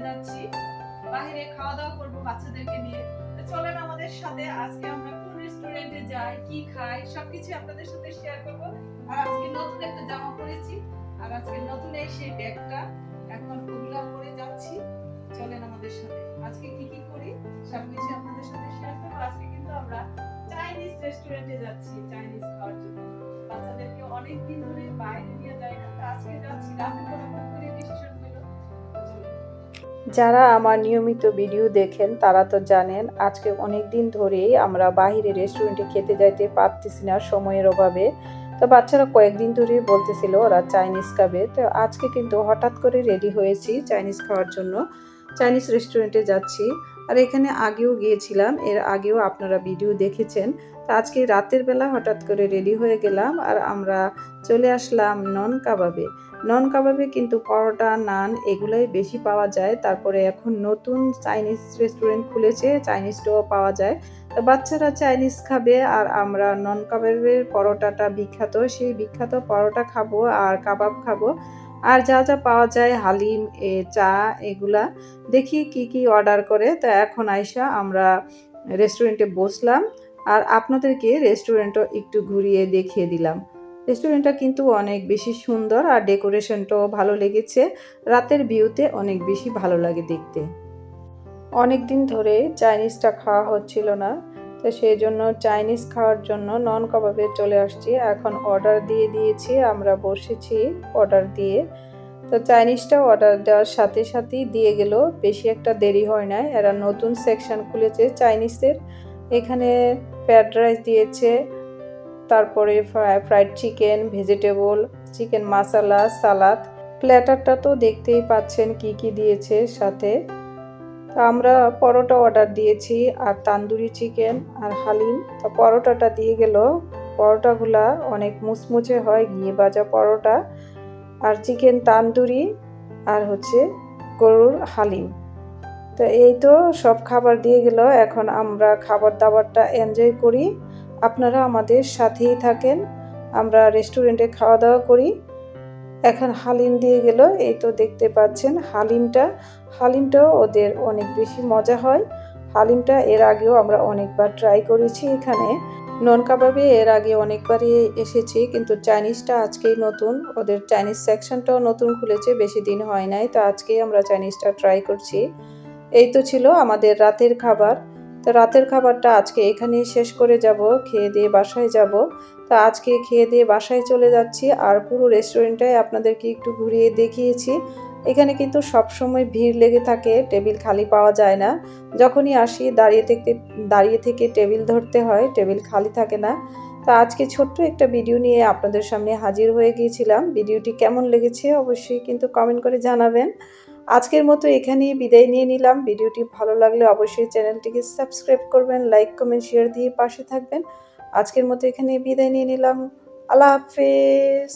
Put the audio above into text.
যাচ্ছি, বাইরে খাওয়া দাওয়া করবো বাচ্চাদেরকে নিয়ে। চলেন আমাদের সাথে, আজকে আমরা কোন রেস্টুরেন্টে যাই, কি খাই, সবকিছু আপনাদের সাথে শেয়ার করবো। আর আজকে নতুন একটা জামা পরেছি, আর আজকে নতুন এই সেই ব্যাগটা, এখন ওগুলা পরে যাচ্ছি। চলেন আমাদের সাথে, আজকে কি কি করি সবকিছু আপনাদের সাথে শেয়ার করবো। আজকে কিন্তু আমরা চাইনিজ রেস্টুরেন্টে যাচ্ছি চাইনিজ খাওয়ার জন্য। বাচ্চাদেরকে অনেকদিন ধরে বাইরে নিয়ে যায় না, আজকে যাচ্ছি। রাতে করে করে ডিসিশন হলো। যারা আমার নিয়মিত ভিডিও দেখেন তারা তো জানেন আজকে অনেক দিন ধরেই আমরা বাইরে রেস্টুরেন্টে খেতে যাইতে পারতেছি না সময়ের অভাবে। তো বাচ্চারা কয়েকদিন ধরেই বলতেছিল ওরা চাইনিজ খাবে, তো আজকে কিন্তু হঠাৎ করে রেডি হয়েছি চাইনিজ খাওয়ার জন্য। চাইনিজ রেস্টুরেন্টে যাচ্ছি, আর এখানে আগেও গিয়েছিলাম, এর আগেও আপনারা ভিডিও দেখেছেন। তো আজকে রাতের বেলা হঠাৎ করে রেডি হয়ে গেলাম, আর আমরা চলে আসলাম নন কাবাবে। নন কাবাবে কিন্তু পরোটা, নান এগুলোই বেশি পাওয়া যায়। তারপরে এখন নতুন চাইনিজ রেস্টুরেন্ট খুলেছে, চাইনিজটাও পাওয়া যায়। তো বাচ্চারা চাইনিজ খাবে আর আমরা নন কাবাবের পরোটাটা বিখ্যাত, সেই বিখ্যাত পরোটা খাবো আর কাবাব খাবো। আর যা যা পাওয়া যায় হালিম, চা, এগুলা দেখি কি কি অর্ডার করে। তো এখন আইসা আমরা রেস্টুরেন্টে বসলাম, আর আপনাদেরকে রেস্টুরেন্টও একটু ঘুরিয়ে দেখিয়ে দিলাম। রেস্টুরেন্টটা কিন্তু অনেক বেশি সুন্দর, আর ডেকোরেশনটাও ভালো লেগেছে। রাতের ভিউতে অনেক বেশি ভালো লাগে দেখতে। অনেক দিন ধরে চাইনিজটা খাওয়া হচ্ছিল না, তো সেই জন্য চাইনিজ খাওয়ার জন্য নন কাবাবে চলে আসছি। এখন অর্ডার দিয়ে দিয়েছি, আমরা বসেছি অর্ডার দিয়ে। তো চাইনিজটা অর্ডার দেওয়ার সাথে সাথেই দিয়ে গেল, বেশি একটা দেরি হয় না। এরা নতুন সেকশন খুলেছে চাইনিজের, এখানে ফ্রাইড রাইস দিয়েছে, তারপরে ফ্রাইড চিকেন, ভেজিটেবল, চিকেন মশলা, সালাদ। প্ল্যাটারটা তো দেখতেই পাচ্ছেন কি কি দিয়েছে সাথে। তো আমরা পরোটা অর্ডার দিয়েছি, আর তান্দুরি চিকেন আর হালিম। তো পরোটাটা দিয়ে গেল, পরোটাগুলা অনেক মুচমুচে হয়, ঘি ভাজা পরোটা, আর চিকেন তান্দুরি, আর হচ্ছে গরুর হালিম। তো এই তো সব খাবার দিয়ে গেল, এখন আমরা খাবার দাবারটা এনজয় করি। আপনারা আমাদের সাথেই থাকেন, আমরা রেস্টুরেন্টে খাওয়া দাওয়া করি। এখন হালিম দিয়ে গেল, এই তো দেখতে পাচ্ছেন হালিমটাও ওদের অনেক বেশি মজা হয়। হালিমটা এর আগেও আমরা অনেকবার ট্রাই করেছি এখানে। নন কাবাবে এর আগে অনেকবারই এসেছি, কিন্তু চাইনিজটা আজকেই নতুন, ওদের চাইনিজ সেকশনটাও নতুন খুলেছে, বেশি দিন হয় নাই। তো আজকেই আমরা চাইনিজটা ট্রাই করছি। এই তো ছিল আমাদের রাতের খাবার। তো রাতের খাবারটা আজকে এখানেই শেষ করে যাব, খেয়ে দিয়ে বাসায় যাব। তো আজকে খেয়ে দিয়ে বাসায় চলে যাচ্ছি, আর পুরো রেস্টুরেন্টটাই আপনাদেরকে একটু ঘুরিয়ে দেখিয়েছি। এখানে কিন্তু সবসময় ভিড় লেগে থাকে, টেবিল খালি পাওয়া যায় না। যখনই আসি দাঁড়িয়ে থেকে টেবিল ধরতে হয়, টেবিল খালি থাকে না। তো আজকে ছোট্ট একটা ভিডিও নিয়ে আপনাদের সামনে হাজির হয়ে গিয়েছিলাম। ভিডিওটি কেমন লেগেছে অবশ্যই কিন্তু কমেন্ট করে জানাবেন। আজকের মতো এখানেই বিদায় নিয়ে নিলাম। ভিডিওটি ভালো লাগলে অবশ্যই চ্যানেলটিকে সাবস্ক্রাইব করবেন, লাইক কমেন্ট শেয়ার দিয়ে পাশে থাকবেন। আজকের মতো এখানেই বিদায় নিয়ে নিলাম। আল্লাহ হাফেজ।